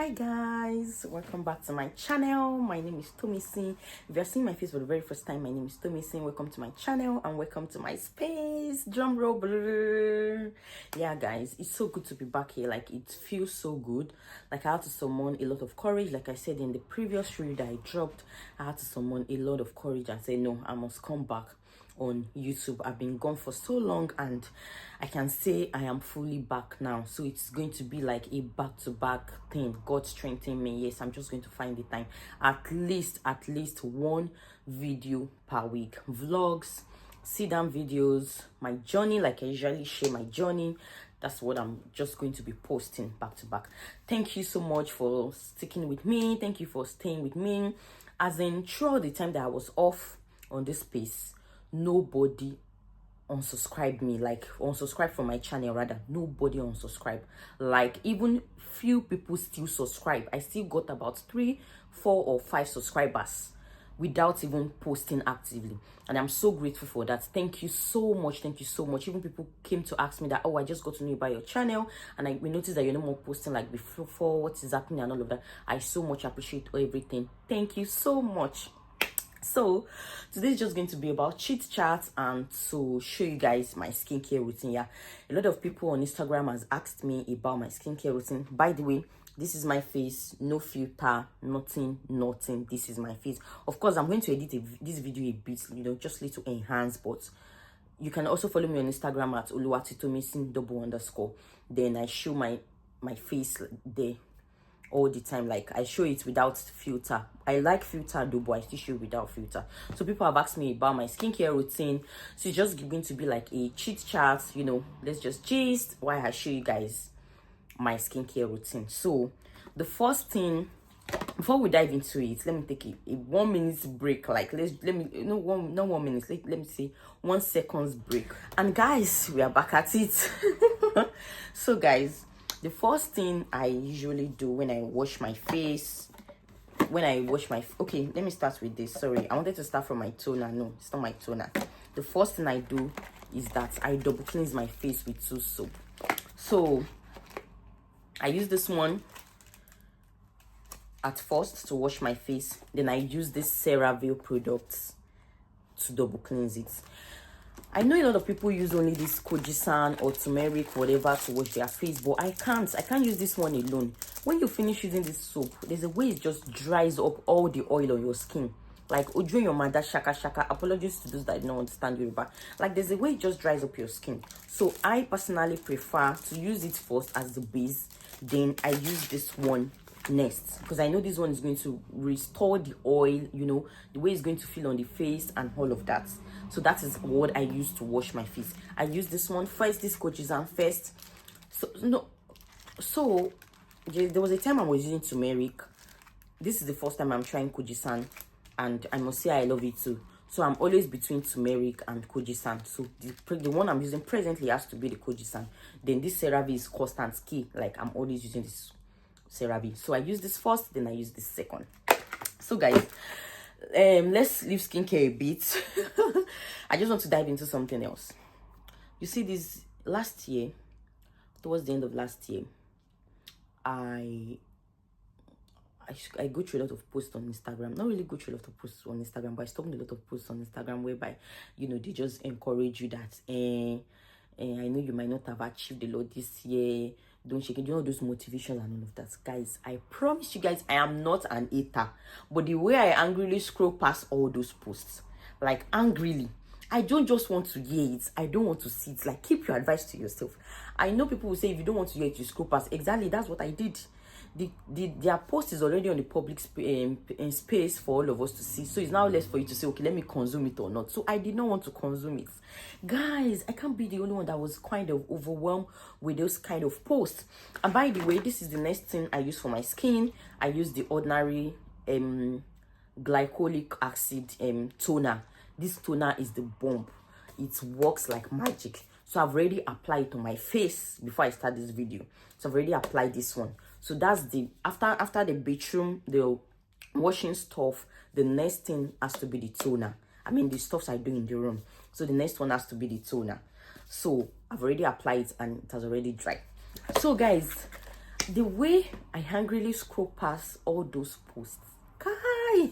Hi guys, welcome back to my channel. My name is Tomisin. If you're seeing my face for the very first time, my name is Tomisin. Welcome to my channel and welcome to my space. Drum roll. Brrr. Yeah guys, it's so good to be back here. Like, it feels so good. Like, I had to summon a lot of courage. Like I said in the previous reel that I dropped, I had to summon a lot of courage and say, no, I must come back on YouTube. I've been gone for so long and I can say I am fully back now, so it's going to be like a back-to-back thing. God strengthen me. Yes, I'm just going to find the time, at least one video per week, vlogs, sit down videos, my journey. Like, I usually share my journey. That's what I'm just going to be posting back to back. Thank you so much for sticking with me. Thank you for staying with me, as in throughout the time that I was off on this space. Nobody unsubscribed me, like unsubscribe from my channel rather. Nobody unsubscribe. Like, even few people still subscribe. I still got about 3, 4 or 5 subscribers without even posting actively, and I'm so grateful for that. Thank you so much. Thank you so much. Even people came to ask me that, oh, I just got to know about your channel and we noticed that you're no more posting like before. What is happening and all of that. I so much appreciate everything. Thank you so much. So today is just going to be about chit chat and to show you guys my skincare routine. Yeah, a lot of people on Instagram has asked me about my skincare routine. By the way, this is my face, no filter, nothing. This is my face. Of course, I'm going to edit this video a bit, you know, just little enhance, but you can also follow me on Instagram at oluwatitomisin__. Then I show my face there all the time. Like, I show it without filter. I like filter though, but I still show without filter. So people have asked me about my skincare routine, so it's just going to be like a chit chat, you know. Let's just gist while I show you guys my skincare routine. So the first thing, before we dive into it, let me take a 1 minute break. Like, let me no 1 minute, let me say 1 second's break. And guys, we are back at it. So guys, the first thing I usually do when I wash my face, okay, let me start with this. Sorry, I wanted to start from my toner. No, it's not my toner. The first thing I do is that I double cleanse my face with 2 soap. So I use this one at first to wash my face, then I use this CeraVe products to double cleanse it. I know a lot of people use only this Kojisan or turmeric, whatever, to wash their face, but I can't use this one alone. When you finish using this soap, there's a way it just dries up all the oil on your skin. Like, Ojo your mother shaka. Apologies to those that don't understand Yoruba. Like, there's a way it just dries up your skin. So I personally prefer to use it first as the base, then I use this one next, because I know this one is going to restore the oil, you know, the way it's going to feel on the face and all of that. So that is what I use to wash my face. I use this one first, this Kojisan first. So there was a time I was using turmeric. This is the first time I'm trying Kojisan, and I must say I love it too. So I'm always between turmeric and Kojisan. So the one I'm using presently has to be the Kojisan. Then this CeraVe is constant key. Like, I'm always using this CeraVe. So I use this first, then I use this second. So guys, let's leave skincare a bit. I just want to dive into something else. You see, this last year, towards the end of last year, I go through a lot of posts on Instagram. Not really go through a lot of posts on Instagram, but I stopped a lot of posts on Instagram whereby, you know, they just encourage you that I know you might not have achieved a lot this year. Don't shake it. You know, those motivations and all of that. Guys, I promise you guys, I am not an hater. But the way I angrily scroll past all those posts, like, angrily, I don't just want to hear it. I don't want to see it. Like, keep your advice to yourself. I know people will say, if you don't want to hear it, you scroll past. Exactly, that's what I did. Their post is already on the public space for all of us to see, so it's now less for you to say, okay, let me consume it or not. So I did not want to consume it. Guys, I can't be the only one that was kind of overwhelmed with those kind of posts. And by the way, this is the next thing I use for my skin. I use the ordinary glycolic acid toner. This toner is the bomb. It works like magic. So I've already applied it on my face before I start this video. So I've already applied this one. So that's the after the bathroom, the washing stuff, the next thing has to be the toner. I mean, the stuffs I do in the room. So the next one has to be the toner. So I've already applied it and it has already dried. So guys, the way I angrily scroll past all those posts, Kai,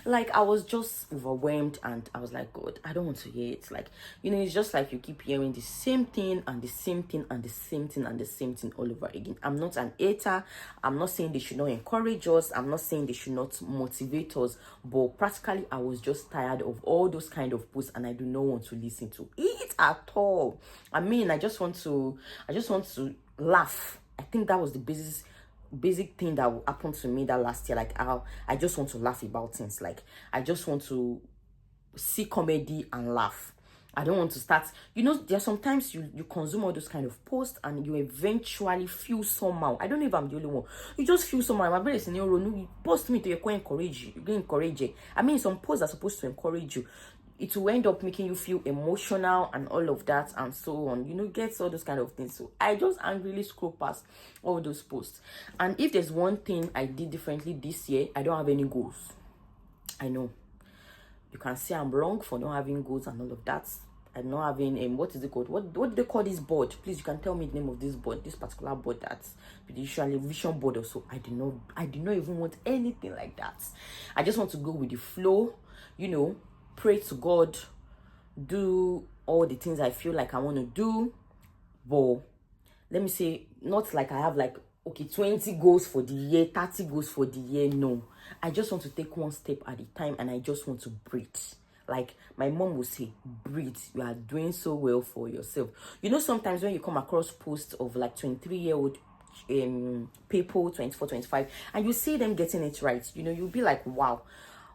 like I was just overwhelmed, and I was like, God, I don't want to hear it. Like, it's just like you keep hearing the same thing and the same thing and the same thing and the same thing all over again. I'm not an hater. I'm not saying they should not encourage us. I'm not saying they should not motivate us, but practically I was just tired of all those kind of posts, and I do not want to listen to it at all. I mean, I just want to laugh. I think that was the basic thing that happened to me that last year. Like, I just want to laugh about things. Like, I just want to see comedy and laugh. I don't want to start, there are sometimes you consume all those kind of posts and you eventually feel somehow. I don't know if I'm the only one. You just feel somehow. My brother is in your role. You post me to encourage you. You encourage you. I mean, some posts are supposed to encourage you. It will end up making you feel emotional and all of that and so on. Gets all those kind of things. So I just angrily scroll past all those posts. And if there's one thing I did differently this year, I don't have any goals. I know. You can say I'm wrong for not having goals and all of that. I'm not having what is it called? What do they call this board? Please, you can tell me the name of this board, this particular board that's usually vision board or so. I did not even want anything like that. I just want to go with the flow, pray to God, do all the things I feel like I want to do. But let me say, not like I have like, okay, 20 goals for the year, 30 goals for the year. No, I just want to take one step at a time, and I just want to breathe. Like my mom would say, breathe. You are doing so well for yourself. Sometimes when you come across posts of like 23-year-old people, 24, 25, and you see them getting it right, you'll be like, wow.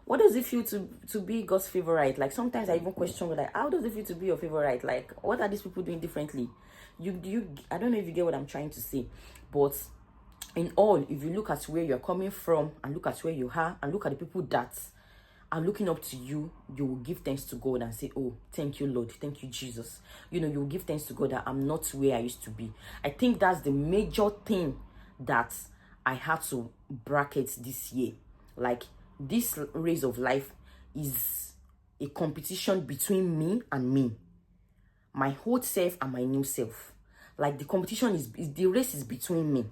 What does it feel to be God's favorite? Like, sometimes I even question, like, how does it feel to be your favorite? Like, what are these people doing differently? I don't know if you get what I'm trying to say. But in all, if you look at where you're coming from and look at where you are and look at the people that are looking up to you, you will give thanks to God and say, oh, thank you, Lord. Thank you, Jesus. You will give thanks to God that I'm not where I used to be. I think that's the major thing that I had to bracket this year. Like, this race of life is a competition between me and me, my old self and my new self. Like, the competition is the race is between me.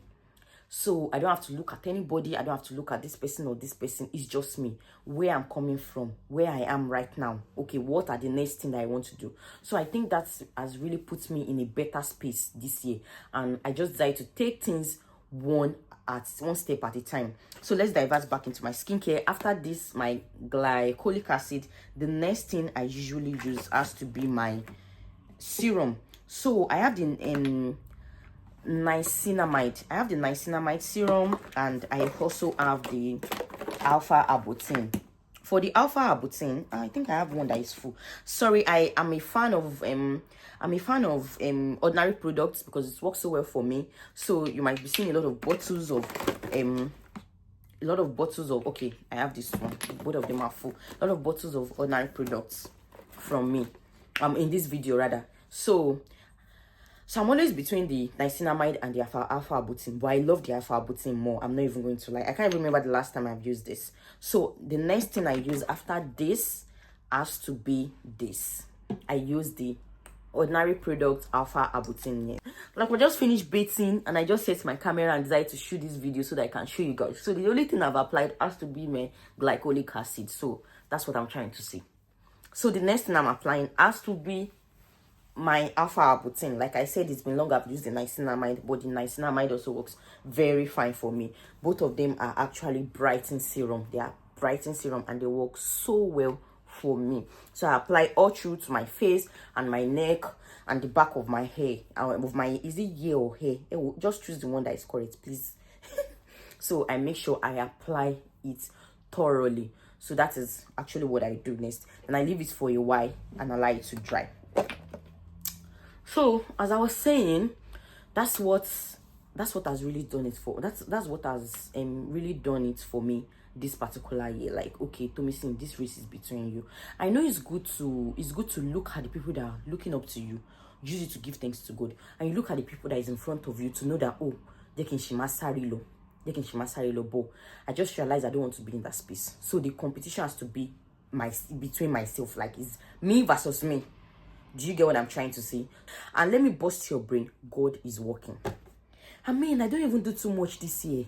So I don't have to look at anybody. I don't have to look at this person or this person. It's just me, where I'm coming from, where I am right now. Okay, what are the next thing that I want to do? So I think that has really put me in a better space this year, and I just decided to take things one step at a time. So let's divert back into my skincare. After this, my glycolic acid, the next thing I usually use has to be my serum. So I have the niacinamide. I have the niacinamide serum, and I also have the alpha arbutin. For the alpha arbutin, I think I have one that is full. Sorry, I am a fan of ordinary products because it works so well for me. So you might be seeing a lot of bottles of okay, I have this one. Both of them are full. A lot of bottles of ordinary products from me. In this video rather. So I'm always between the niacinamide and the alpha arbutin, but I love the alpha arbutin more. I'm not even going to lie. I can't remember the last time I've used this. So the next thing I use after this has to be this. I use the ordinary product alpha arbutin here. Like, we just finished bathing, and I just set my camera and decided to shoot this video so that I can show you guys. So the only thing I've applied has to be my glycolic acid. So that's what I'm trying to say. So the next thing I'm applying has to be my alpha arbutin. Like I said, it's been long I've used the niacinamide, but the niacinamide also works very fine for me. Both of them are actually brightening serum. They are brightening serum, and they work so well for me. So I apply all through to my face and my neck and the back of my hair. Of my, is it hair or hair? Just choose the one that is correct, please. So I make sure I apply it thoroughly. So that is actually what I do next. And I leave it for a while and allow it to dry. So as I was saying, that's what has really done it for. That's what has really done it for me this particular year. Like, okay, Tomisin, this race is between you. I know it's good to look at the people that are looking up to you. Use it to give thanks to God. And you look at the people that is in front of you to know that, oh, they can shimasarilo. But I just realized I don't want to be in that space. So the competition has to be between myself. Like, it's me versus me. Do you get what I'm trying to say? And let me bust your brain. God is working. I mean, I don't even do too much this year.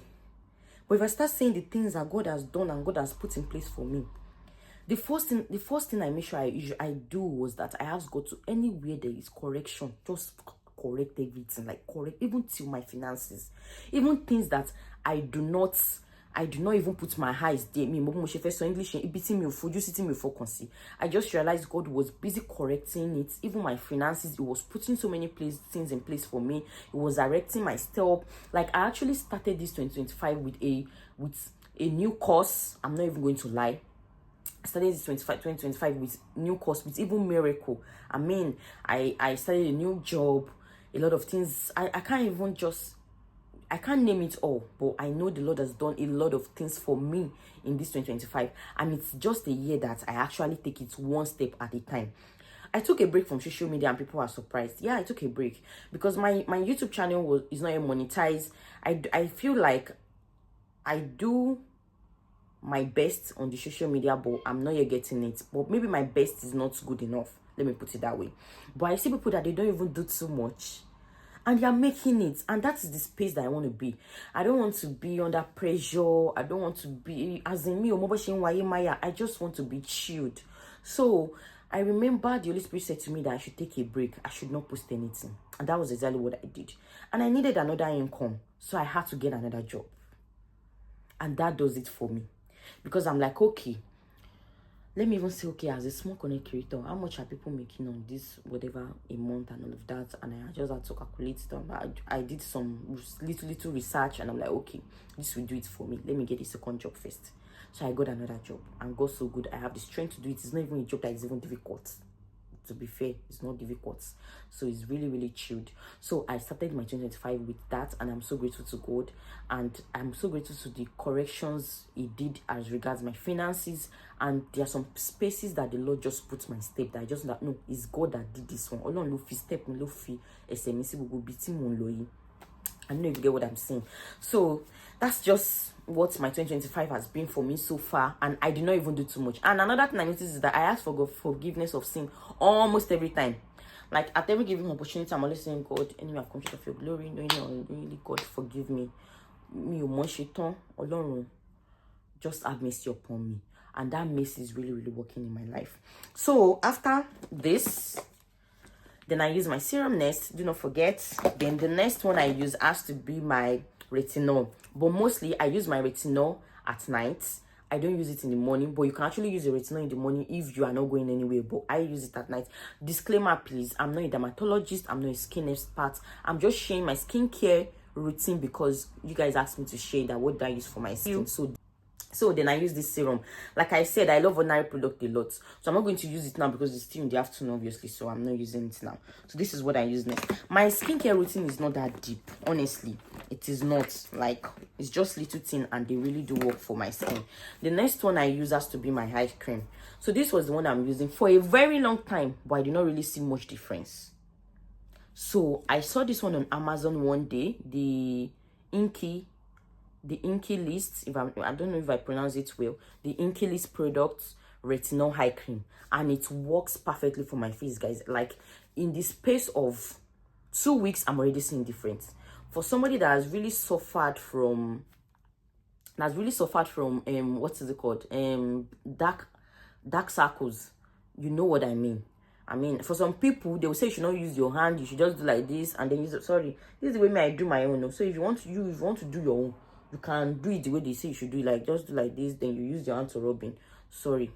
But if I start saying the things that God has done and God has put in place for me, the first thing I make sure I do was that I ask God to, anywhere there is correction, just correct everything, like correct even till my finances, even things that I do not even put my eyes there. Me, first English, beating me for you sitting me for consi. I just realized God was busy correcting it. Even my finances, it was putting so many things in place for me. It was directing my step. Like I actually started this 2025 with a new course. I'm not even going to lie. I started this 2025 with new course, with even miracle. I mean, I started a new job, a lot of things. I can't name it all, but I know the Lord has done a lot of things for me in this 2025, and it's just a year that I actually take it one step at a time. I took a break from social media, and people are surprised. Yeah, I took a break because my YouTube channel is not even monetized. I feel like I do my best on the social media, but I'm not yet getting it. But maybe my best is not good enough. Let me put it that way. But I see people that they don't even do too much, and they are making it, and that is the space that I want to be. I don't want to be under pressure. I don't want to be as in me. I just want to be chilled. So I remember the Holy Spirit said to me that I should take a break. I should not post anything, and that was exactly what I did. And I needed another income, so I had to get another job, and that does it for me. Because I'm like, okay, let me even say, okay, as a small content creator, how much are people making on this, whatever, a month and all of that? And I just had to calculate it. I did some little research, and I'm like, okay, this will do it for me. Let me get a second job first. So I got another job, and got so good. I have the strength to do it. It's not even a job that is even difficult. To be fair, it's not difficult, so it's really chilled. So I started my 2025 with that, and I'm so grateful to God, and I'm so grateful to the corrections He did as regards my finances. And there are some spaces that the Lord just put my step that I just no, it's God that did this one. Olorun ló fi step mi ló fi ẹsẹ̀ mi sí gbogbo ibi tí mò ń lọ yìí. I don't know if you get what I'm saying. So that's just what my 2025 has been for me so far, and I did not even do too much. And another thing I noticed is that I ask for God forgiveness of sin almost every time. Like at every given opportunity, I'm always saying, God, anyway, I've come short of your glory, knowing really, God, forgive me. Ọlọ́run, just have mercy upon me. And that mercy is really working in my life. So after this, then I use my serum next. Do not forget. Then the next one I use has to be my retinol. But mostly I use my retinol at night. I don't use it in the morning. But you can actually use the retinol in the morning if you are not going anywhere. But I use it at night. Disclaimer, please. I'm not a dermatologist. I'm not a skin expert. I'm just sharing my skincare routine because you guys asked me to share that. What do I use for my skin? So then I use this serum. Like I said, I love ordinary product a lot. So I'm not going to use it now because it's still in the afternoon, obviously. So I'm not using it now. So this is what I use next. My skincare routine is not that deep. Honestly, it is not. Like, it's just little thing and they really do work for my skin. The next one I use has to be my eye cream. So this was the one I'm using for a very long time, but I did not really see much difference. So I saw this one on Amazon one day. The Inky List, I don't know if I pronounce it well, the Inky List products retinol eye cream, and it works perfectly for my face, guys. Like in the space of 2 weeks, I'm already seeing difference. For somebody that has really suffered from what is it called, dark circles, you know what I mean. I mean, for some people, they will say you should not use your hand, you should just do like this, and then use it. Sorry, this is the way I do my own. So if you want to do your own, you can do it the way they say you should do it. Like, just do like this, then you use your hand to rub in. Sorry,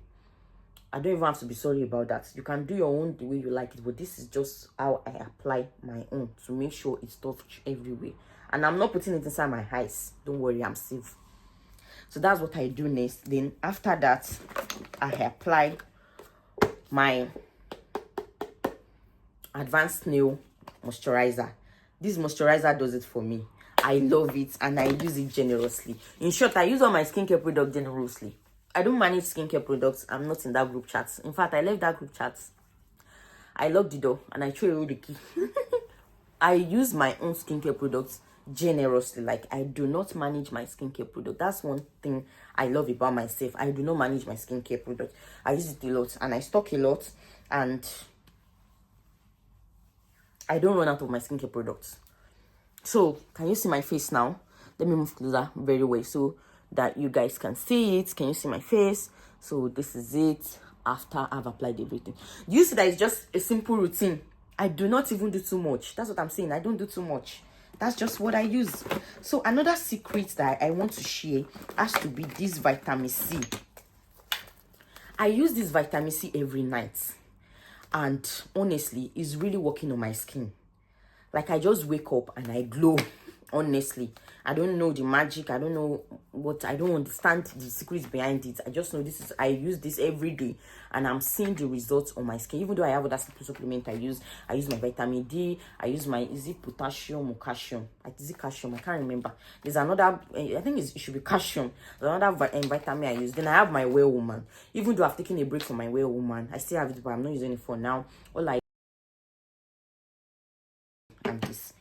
I don't even have to be sorry about that. You can do your own the way you like it, but this is just how I apply my own to make sure it's touched everywhere. And I'm not putting it inside my eyes. Don't worry, I'm safe. So that's what I do next. Then after that, I apply my advanced nail moisturizer. This moisturizer does it for me. I love it and I use it generously. In short, I use all my skincare products generously. I don't manage skincare products. I'm not in that group chat. In fact, I left that group chat. I locked the door and I threw away the key. I use my own skincare products generously. Like, I do not manage my skincare product. That's one thing I love about myself. I do not manage my skincare product. I use it a lot and I stock a lot, and I don't run out of my skincare products. So can you see my face now? Let me move closer very well so that you guys can see it. Can you see my face? So this is it after I've applied everything. Do you see that it's just a simple routine? I do not even do too much. That's what I'm saying. I don't do too much. That's just what I use. So another secret that I want to share has to be this vitamin C. I use this vitamin C every night, and honestly, it's really working on my skin. Like, I just wake up and I glow. Honestly, I don't know the magic. I don't know what. I don't understand the secrets behind it. I just know this is. I use this every day, and I'm seeing the results on my skin. Even though I have other supplement I use my vitamin D. I use my, is it potassium or calcium? Is it calcium? I can't remember. There's another. I think it should be calcium. There's another vitamin I use. Then I have my Well Woman. Even though I've taken a break from my Well Woman, I still have it, but I'm not using it for now. All I and this.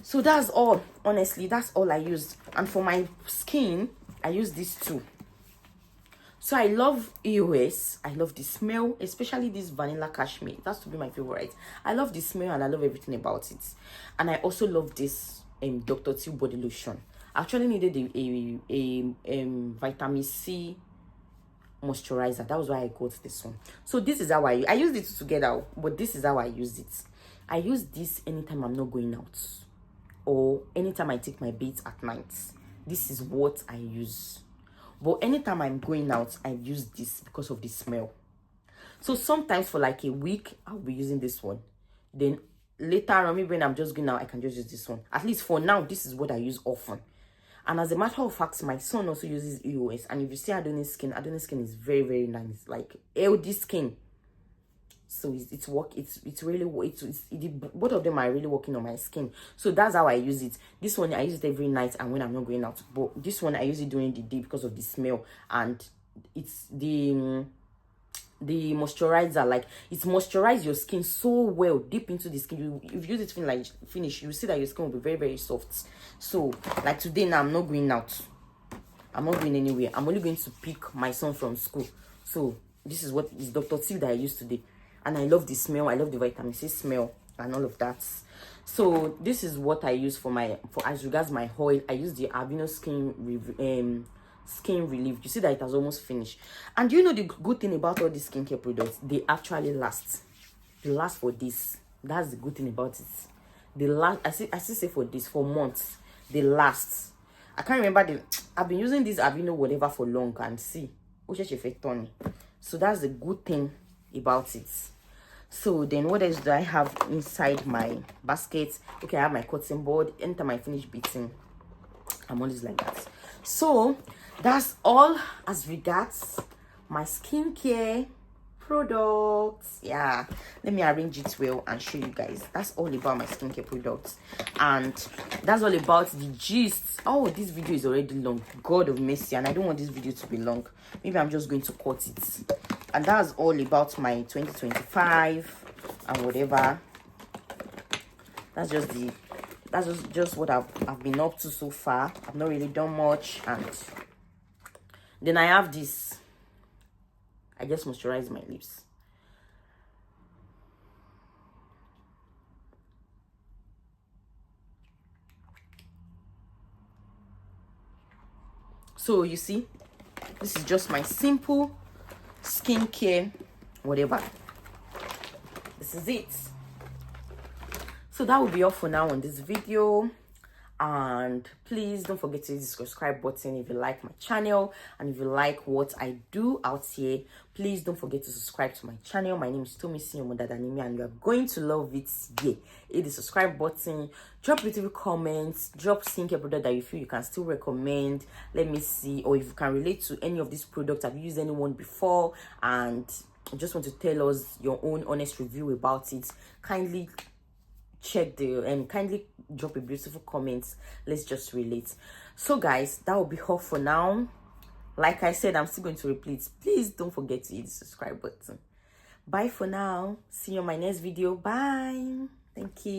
So that's all. Honestly, that's all I use. And for my skin, I use this too. So I love EOS. I love the smell, especially this vanilla cashmere. That's to be my favorite. I love the smell and I love everything about it. And I also love this Dr. Teal body lotion. I actually needed a vitamin C moisturizer. That was why I got this one. So this is how I used it together, but this is how I use it. I use this anytime I'm not going out, or anytime I take my bath at night. This is what I use. But anytime I'm going out, I use this because of the smell. So sometimes for like a week, I'll be using this one. Then later on, maybe when I'm just going out, I can just use this one. At least for now, this is what I use often. And as a matter of fact, my son also uses EOS. And if you see Adoni's skin is very, very nice. Like healthy skin. So both of them are really working on my skin. So that's how I use it. This one I use it every night and when I'm not going out. But this one I use it during the day because of the smell, and it's the moisturizer. Like, it moisturizes your skin so well deep into the skin. If you use it finish, you see that your skin will be very, very soft. So like today now, I'm not going out. I'm not going anywhere. I'm only going to pick my son from school. So this is what is Dr. Teal that I used today. And I love the smell. I love the vitamin C smell and all of that. So this is what I use for as regards my oil. I use the Aveeno skin relief. You see that it has almost finished. And you know the good thing about all these skincare products? They actually last. They last for this. That's the good thing about it. They last. I still say for this, for months. They last. I can't remember I've been using this Aveeno whatever for long, and see. So that's the good thing about it. So then what else do I have inside my basket? Okay, I have my cotton board. Anytime I finish beating, I'm always like that. So that's all as regards my skincare products. Yeah, let me arrange it well and show you guys. That's all about my skincare products, and that's all about the gist. Oh, this video is already long, God of mercy, and I don't want this video to be long. Maybe I'm just going to cut it. And that's all about my 2025 and whatever. That's just what I've been up to so far. I've not really done much. And then I have this. I just moisturize my lips. So you see, this is just my simple skincare whatever. This is it. So that will be all for now on this video, and please don't forget to hit the subscribe button if you like my channel, and if you like what I do out here, please don't forget to subscribe to my channel. My name is Tomisi Omodadanimi, and you are going to love it. Yeah, hit the subscribe button, drop beautiful comments, drop skincare product that you feel you can still recommend. Let me see, or if you can relate to any of these products. Have you used anyone before and just want to tell us your own honest review about it? Kindly check and kindly drop a beautiful comment. Let's just relate. So guys, that will be all for now. Like I said, I'm still going to repeat. Please don't forget to hit the subscribe button. Bye for now. See you on my next video. Bye. Thank you.